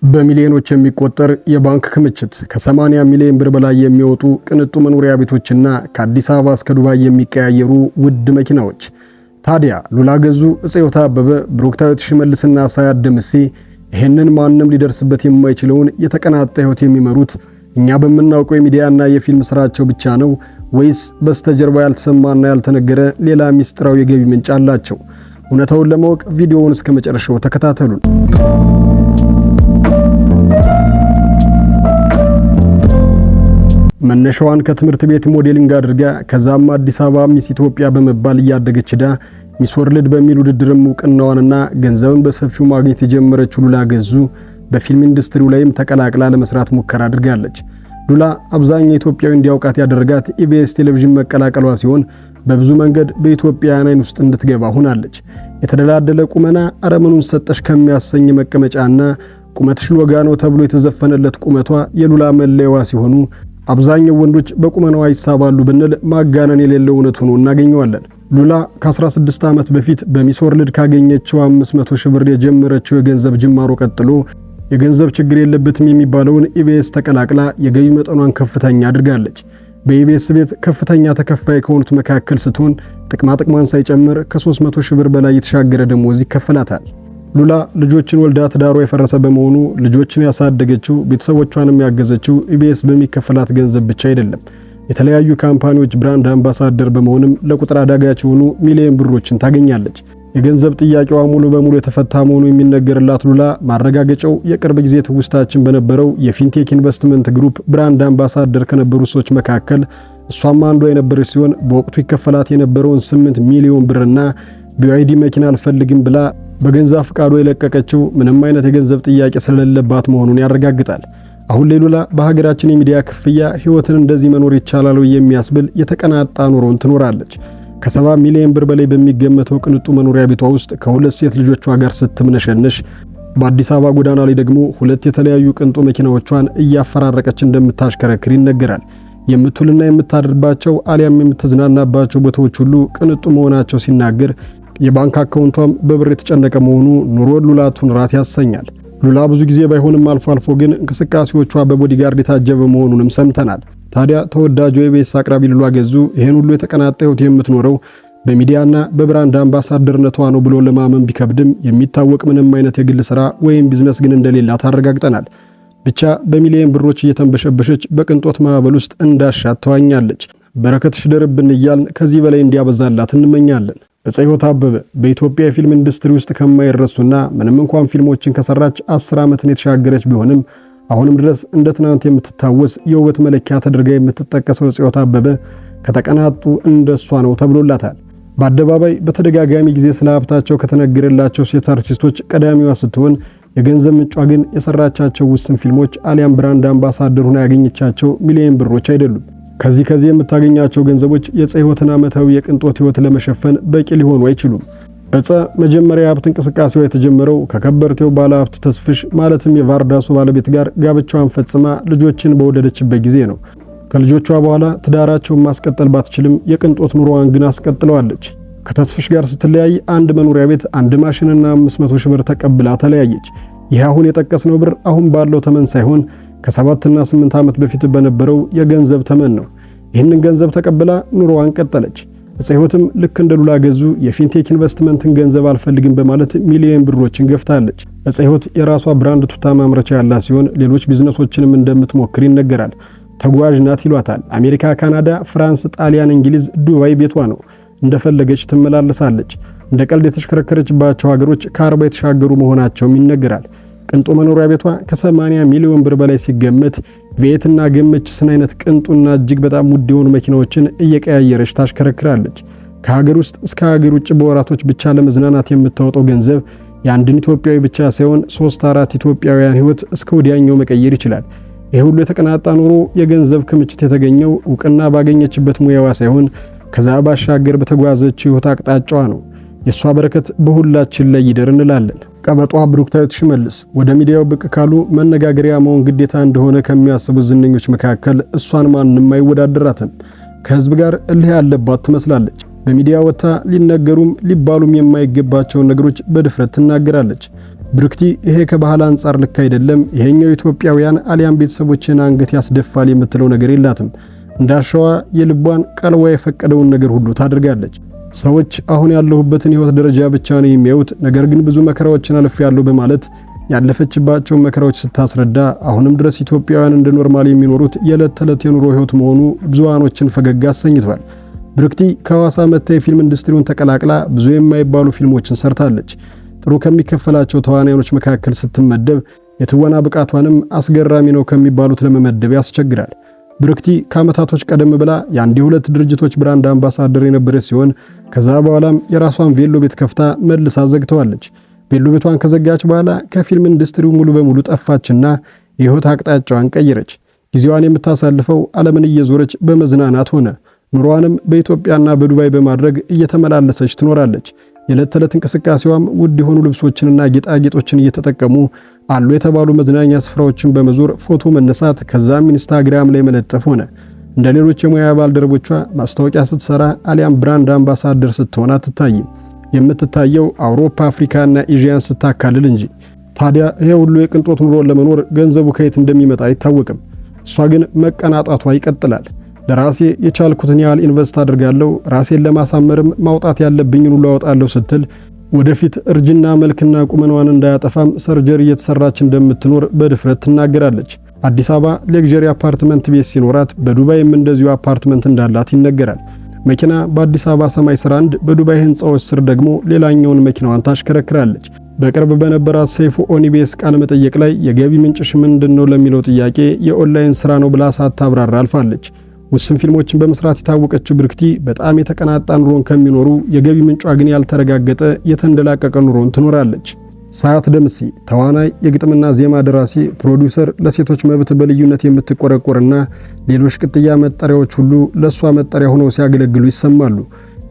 በሚሊዮኖች የሚቆጠር የባንክ ክምችት ከ80 ሚሊዮን ብር በላይ የሚወጡ ቅንጡ መኖሪያ ቤቶችና ከአዲስ አበባ እስከ ዱባይ የሚቀያየሩ ውድ መኪናዎች። ታዲያ ሉላ ገዙ፣ እጽዮት አበበ፣ ብሩክታዊት ሽመልስና ሳያት ደምሴ ይህንን ማንም ሊደርስበት የማይችለውን የተቀናጣ ህይወት የሚመሩት እኛ በምናውቀው የሚዲያና የፊልም ስራቸው ብቻ ነው ወይስ በስተጀርባ ያልተሰማና ያልተነገረ ሌላ ሚስጥራዊ የገቢ ምንጭ አላቸው? እውነታውን ለማወቅ ቪዲዮውን እስከ መጨረሻው ተከታተሉን። መነሻዋን ከትምህርት ቤት ሞዴሊንግ አድርጋ ከዛም አዲስ አበባ ሚስ ኢትዮጵያ በመባል እያደገች ዳ ሚስ ወርልድ በሚል ውድድርም እውቅናዋንና ገንዘብን በሰፊው ማግኘት የጀመረችው ሉላ ገዙ በፊልም ኢንዱስትሪው ላይም ተቀላቅላ ለመስራት ሙከራ አድርጋለች። ሉላ አብዛኛው ኢትዮጵያዊ እንዲያውቃት ያደረጋት ኢቢኤስ ቴሌቪዥን መቀላቀሏ ሲሆን በብዙ መንገድ በኢትዮጵያውያን አይን ውስጥ እንድትገባ ሆናለች። የተደላደለ ቁመና አረመኑን ሰጠሽ ከሚያሰኝ መቀመጫና ቁመትሽ ሎጋ ነው ተብሎ የተዘፈነለት ቁመቷ የሉላ መለያዋ ሲሆኑ አብዛኛው ወንዶች በቁመናዋ ይሳባሉ ብንል ማጋነን የሌለው እውነት ሆኖ እናገኘዋለን። ሉላ ከ16 ዓመት በፊት በሚስ ወርልድ ካገኘችው 500 ሺህ ብር የጀመረችው የገንዘብ ጅማሮ ቀጥሎ የገንዘብ ችግር የለበትም የሚባለውን ኢቢኤስ ተቀላቅላ የገቢ መጠኗን ከፍተኛ አድርጋለች። በኢቢኤስ ቤት ከፍተኛ ተከፋይ ከሆኑት መካከል ስትሆን ጥቅማጥቅሟን ሳይጨምር ከ300 ሺህ ብር በላይ የተሻገረ ደሞዝ ይከፈላታል። ሉላ ልጆችን ወልዳ ትዳሯ የፈረሰ በመሆኑ ልጆችን ያሳደገችው ቤተሰቦቿንም ያገዘችው ኢቢኤስ በሚከፈላት ገንዘብ ብቻ አይደለም። የተለያዩ ካምፓኒዎች ብራንድ አምባሳደር በመሆንም ለቁጥር አዳጋች የሆኑ ሚሊዮን ብሮችን ታገኛለች። የገንዘብ ጥያቄዋ ሙሉ በሙሉ የተፈታ መሆኑ የሚነገርላት ሉላ ማረጋገጫው የቅርብ ጊዜ ትውስታችን በነበረው የፊንቴክ ኢንቨስትመንት ግሩፕ ብራንድ አምባሳደር ከነበሩ ሰዎች መካከል እሷም አንዷ የነበረች ሲሆን በወቅቱ ይከፈላት የነበረውን 8 ሚሊዮን ብርና ቢዋይዲ መኪና አልፈልግም ብላ በገንዘብ ፍቃዱ የለቀቀችው ምንም አይነት የገንዘብ ጥያቄ ስለሌለባት መሆኑን ያረጋግጣል። አሁን ሉላ በሀገራችን የሚዲያ ክፍያ ህይወትን እንደዚህ መኖር ይቻላል የሚያስብል የተቀናጣ ኑሮን ትኖራለች። ከ70 ሚሊዮን ብር በላይ በሚገመተው ቅንጡ መኖሪያ ቤቷ ውስጥ ከሁለት ሴት ልጆቿ ጋር ስትምነሸነሽ በአዲስ አበባ ጎዳና ላይ ደግሞ ሁለት የተለያዩ ቅንጡ መኪናዎቿን እያፈራረቀች እንደምታሽከረክር ይነገራል። የምትውልና የምታድርባቸው አሊያም የምትዝናናባቸው ቦታዎች ሁሉ ቅንጡ መሆናቸው ሲናገር የባንክ አካውንቷም በብር የተጨነቀ መሆኑ ኑሮ ሉላ ቱንራት ያሰኛል። ሉላ ብዙ ጊዜ ባይሆንም አልፎ አልፎ ግን እንቅስቃሴዎቿ በቦዲጋርድ የታጀበ መሆኑንም ሰምተናል። ታዲያ ተወዳጁ የኢቢኤስ አቅራቢ ሉላ ገዙ ይሄን ሁሉ የተቀናጣ ህይወት የምትኖረው በሚዲያና በብራንድ አምባሳደርነቷ ነው ብሎ ለማመን ቢከብድም የሚታወቅ ምንም አይነት የግል ስራ ወይም ቢዝነስ ግን እንደሌላት አረጋግጠናል። ብቻ በሚሊዮን ብሮች እየተንበሸበሸች በቅንጦት ማዕበል ውስጥ እንዳሻት ተዋኛለች። በረከትሽ ደርብን እያልን ከዚህ በላይ እንዲያበዛላት እንመኛለን። እጽዮት አበበ በኢትዮጵያ የፊልም ኢንዱስትሪ ውስጥ ከማይረሱና ምንም እንኳን ፊልሞችን ከሰራች 10 ዓመትን የተሻገረች ቢሆንም አሁንም ድረስ እንደ ትናንት የምትታወስ የውበት መለኪያ ተደርጋ የምትጠቀሰው እጽዮት አበበ ከተቀናጡ እንደሷ ነው ተብሎላታል። በአደባባይ በተደጋጋሚ ጊዜ ስለ ሀብታቸው ከተነገረላቸው ሴት አርቲስቶች ቀዳሚዋ ስትሆን የገንዘብ ምንጯ ግን የሰራቻቸው ውስን ፊልሞች አሊያም ብራንድ አምባሳደር ሆና ያገኘቻቸው ሚሊዮን ብሮች አይደሉም። ከዚህ የምታገኛቸው ገንዘቦች የጽዮትን ዓመታዊ የቅንጦት ህይወት ለመሸፈን በቂ ሊሆኑ አይችሉም። እጸ መጀመሪያ ሀብት እንቅስቃሴዋ የተጀመረው ከከበርቴው ባለ ሀብት ተስፍሽ ማለትም የቫርዳሱ ባለቤት ጋር ጋብቻዋን ፈጽማ ልጆችን በወደደችበት ጊዜ ነው። ከልጆቿ በኋላ ትዳራቸውን ማስቀጠል ባትችልም የቅንጦት ኑሮዋን ግን አስቀጥለዋለች። ከተስፍሽ ጋር ስትለያይ አንድ መኖሪያ ቤት፣ አንድ ማሽንና 500 ሺህ ብር ተቀብላ ተለያየች። ይህ አሁን የጠቀስነው ብር አሁን ባለው ተመን ሳይሆን ከ7 እና 8 ዓመት በፊት በነበረው የገንዘብ ተመን ነው። ይህንን ገንዘብ ተቀብላ ኑሮዋን ቀጠለች። እጽዮትም ልክ እንደ ሉላ ገዙ የፊንቴክ ኢንቨስትመንትን ገንዘብ አልፈልግም በማለት ሚሊዮን ብሮችን ገፍታለች። እጽዮት የራሷ ብራንድ ቱታ ማምረቻ ያላት ሲሆን ሌሎች ቢዝነሶችንም እንደምትሞክር ይነገራል። ተጓዥ ናት ይሏታል። አሜሪካ፣ ካናዳ፣ ፍራንስ፣ ጣሊያን፣ እንግሊዝ፣ ዱባይ ቤቷ ነው። እንደፈለገች ትመላለሳለች። እንደ ቀልድ የተሽከረከረችባቸው ሀገሮች ከ40 የተሻገሩ መሆናቸውም ይነገራል። ቅንጡ መኖሪያ ቤቷ ከ80 ሚሊዮን ብር በላይ ሲገመት ቤትና ገመችስን አይነት ቅንጡና እጅግ በጣም ውድ የሆኑ መኪናዎችን እየቀያየረች ታሽከረክራለች። ከሀገር ውስጥ እስከ ሀገር ውጭ በወራቶች ብቻ ለመዝናናት የምታወጣው ገንዘብ የአንድን ኢትዮጵያዊ ብቻ ሳይሆን 3-4 ኢትዮጵያውያን ህይወት እስከ ወዲያኛው መቀየር ይችላል። ይህ ሁሉ የተቀናጣ ኑሮ የገንዘብ ክምችት የተገኘው እውቅና ባገኘችበት ሙያዋ ሳይሆን ከዛ ባሻገር በተጓዘችው ህይወት አቅጣጫዋ ነው። የሷ በረከት በሁላችን ላይ ይደር እንላለን። ቀበጧ ብሩክታዊት ሽመልስ ወደ ሚዲያው ብቅ ካሉ መነጋገሪያ መሆን ግዴታ እንደሆነ ከሚያስቡ ዝነኞች መካከል እሷን ማንንም አይወዳደራትም። ከህዝብ ጋር እልህ ያለባት ትመስላለች። በሚዲያ ወጣ ሊነገሩም ሊባሉም የማይገባቸውን ነገሮች በድፍረት ትናገራለች። ብርክቲ ይሄ ከባህል አንጻር ልክ አይደለም፣ ይሄኛው ኢትዮጵያውያን አሊያም ቤተሰቦችን አንገት ያስደፋል የምትለው ነገር የላትም። እንዳሻዋ የልቧን ቀልቧ የፈቀደውን ነገር ሁሉ ታደርጋለች። ሰዎች አሁን ያለሁበትን ህይወት ደረጃ ብቻ ነው የሚያዩት፣ ነገር ግን ብዙ መከራዎችን አልፌያለሁ በማለት ያለፈችባቸው መከራዎች ስታስረዳ አሁንም ድረስ ኢትዮጵያውያን እንደ ኖርማል የሚኖሩት የዕለት ተዕለት የኑሮ ህይወት መሆኑ ብዙሃኖችን ፈገግ አሰኝቷል። ብርክቲ ከሐዋሳ መታ የፊልም ኢንዱስትሪውን ተቀላቅላ ብዙ የማይባሉ ፊልሞችን ሰርታለች። ጥሩ ከሚከፈላቸው ተዋናዮች መካከል ስትመደብ የትወና ብቃቷንም አስገራሚ ነው ከሚባሉት ለመመደብ ያስቸግራል። ብርክቲ ከዓመታቶች ቀደም ብላ የአንድ የሁለት ድርጅቶች ብራንድ አምባሳደር የነበረች ሲሆን ከዛ በኋላም የራሷን ቬሎ ቤት ከፍታ መልሳ ዘግተዋለች። ቬሎ ቤቷን ከዘጋች በኋላ ከፊልም ኢንዱስትሪው ሙሉ በሙሉ ጠፋችና የህይወት አቅጣጫዋን ቀየረች። ጊዜዋን የምታሳልፈው ዓለምን እየዞረች በመዝናናት ሆነ። ኑሮዋንም በኢትዮጵያና በዱባይ በማድረግ እየተመላለሰች ትኖራለች። የዕለት ተዕለት እንቅስቃሴዋም ውድ የሆኑ ልብሶችንና ጌጣጌጦችን እየተጠቀሙ አሉ የተባሉ መዝናኛ ስፍራዎችን በመዞር ፎቶ መነሳት ከዛም ኢንስታግራም ላይ መለጠፍ ሆነ። እንደ ሌሎች የሙያ ባልደረቦቿ ማስታወቂያ ስትሰራ አሊያም ብራንድ አምባሳደር ስትሆን አትታይም። የምትታየው አውሮፓ፣ አፍሪካና ኤዥያን ስታካልል እንጂ። ታዲያ ይሄ ሁሉ የቅንጦት ኑሮን ለመኖር ገንዘቡ ከየት እንደሚመጣ አይታወቅም። እሷ ግን መቀናጣቷ ይቀጥላል። ለራሴ የቻልኩትን ያህል ኢንቨስት አድርጋለሁ፣ ራሴን ለማሳመርም ማውጣት ያለብኝን ሁሉ አወጣለሁ ስትል ወደፊት እርጅና መልክና ቁመናዋን እንዳያጠፋም ሰርጀሪ እየተሰራች እንደምትኖር በድፍረት ትናገራለች። አዲስ አበባ ሌክዠሪ አፓርትመንት ቤት ሲኖራት በዱባይም እንደዚሁ አፓርትመንት እንዳላት ይነገራል። መኪና በአዲስ አበባ ሰማይ ስር አንድ፣ በዱባይ ህንጻዎች ስር ደግሞ ሌላኛውን መኪናዋን ታሽከረክራለች። በቅርብ በነበራት ሰይፉ ኦኒቤስ ቃለ መጠየቅ ላይ የገቢ ምንጭሽ ምንድነው ለሚለው ጥያቄ የኦንላይን ስራ ነው ብላ ሳታብራራ አልፋለች። ውስን ፊልሞችን በመስራት የታወቀችው ብርክቲ በጣም የተቀናጣ ኑሮን ከሚኖሩ የገቢ ምንጯ ግን ያልተረጋገጠ የተንደላቀቀ ኑሮን ትኖራለች። ሳያት ደምሴ ተዋናይ፣ የግጥምና ዜማ ደራሲ፣ ፕሮዲውሰር፣ ለሴቶች መብት በልዩነት የምትቆረቆርና ሌሎች ቅጥያ መጠሪያዎች ሁሉ ለሷ መጠሪያ ሆነው ሲያገለግሉ ይሰማሉ።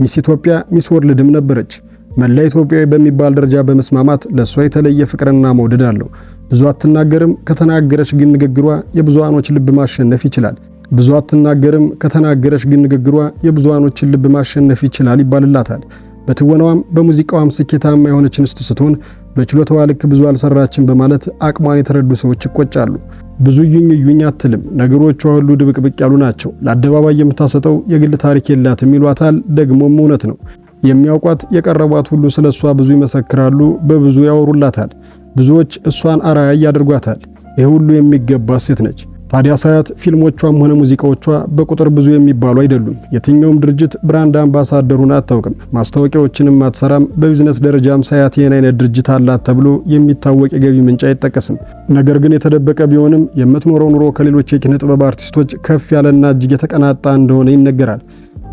ሚስ ኢትዮጵያ፣ ሚስ ወርልድም ነበረች። መላ ኢትዮጵያዊ በሚባል ደረጃ በመስማማት ለሷ የተለየ ፍቅርና መውደድ አለው። ብዙ አትናገርም፣ ከተናገረች ግን ንግግሯ የብዙሃኖች ልብ ማሸነፍ ይችላል። ብዙ አትናገርም፣ ከተናገረች ግን ንግግሯ የብዙሃኖችን ልብ ማሸነፍ ይችላል ይባልላታል። በትወናዋም በሙዚቃዋም ስኬታማ የሆነች እንስት ስትሆን በችሎታዋ ልክ ብዙ አልሰራችም በማለት አቅሟን የተረዱ ሰዎች ይቆጫሉ። ብዙ ዩኝ አትልም፣ ነገሮቿ ሁሉ ድብቅብቅ ያሉ ናቸው። ለአደባባይ የምታሰጠው የግል ታሪክ የላትም ይሏታል። ደግሞም እውነት ነው። የሚያውቋት የቀረቧት ሁሉ ስለሷ ብዙ ይመሰክራሉ፣ በብዙ ያወሩላታል። ብዙዎች እሷን አርአያ ያደርጓታል። ይሄ ሁሉ የሚገባ ሴት ነች። ታዲያ ሳያት ፊልሞቿም ሆነ ሙዚቃዎቿ በቁጥር ብዙ የሚባሉ አይደሉም። የትኛውም ድርጅት ብራንድ አምባሳደሩን አታውቅም፣ ማስታወቂያዎችንም አትሰራም። በቢዝነስ ደረጃም ሳያት ይህን አይነት ድርጅት አላት ተብሎ የሚታወቅ የገቢ ምንጭ አይጠቀስም። ነገር ግን የተደበቀ ቢሆንም የምትኖረው ኑሮ ከሌሎች የኪነ ጥበብ አርቲስቶች ከፍ ያለና እጅግ የተቀናጣ እንደሆነ ይነገራል።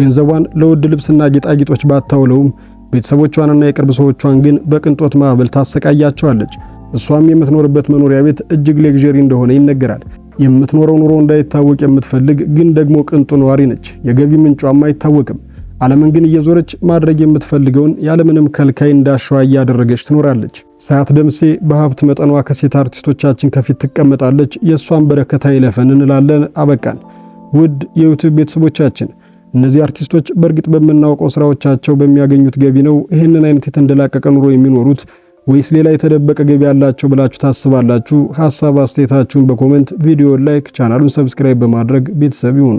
ገንዘቧን ለውድ ልብስና ጌጣጌጦች ባታውለውም ቤተሰቦቿንና የቅርብ ሰዎቿን ግን በቅንጦት ማዕበል ታሰቃያቸዋለች። እሷም የምትኖርበት መኖሪያ ቤት እጅግ ሌክዠሪ እንደሆነ ይነገራል። የምትኖረው ኑሮ እንዳይታወቅ የምትፈልግ ግን ደግሞ ቅንጡ ነዋሪ ነች። የገቢ ምንጯም አይታወቅም። ዓለምን ግን እየዞረች ማድረግ የምትፈልገውን ያለምንም ከልካይ እንዳሻዋ እያደረገች ትኖራለች። ሳያት ደምሴ በሀብት መጠኗ ከሴት አርቲስቶቻችን ከፊት ትቀመጣለች። የእሷን በረከት አይለፈን እንላለን። አበቃን። ውድ የዩቲዩብ ቤተሰቦቻችን እነዚህ አርቲስቶች በእርግጥ በምናውቀው ስራዎቻቸው በሚያገኙት ገቢ ነው ይህንን አይነት የተንደላቀቀ ኑሮ የሚኖሩት ወይስ ሌላ የተደበቀ ገቢ ያላቸው ብላችሁ ታስባላችሁ? ሐሳብ አስተያየታችሁን በኮሜንት ቪዲዮ ላይክ፣ ቻናሉን ሰብስክራይብ በማድረግ ቤተሰብ ይሁኑ።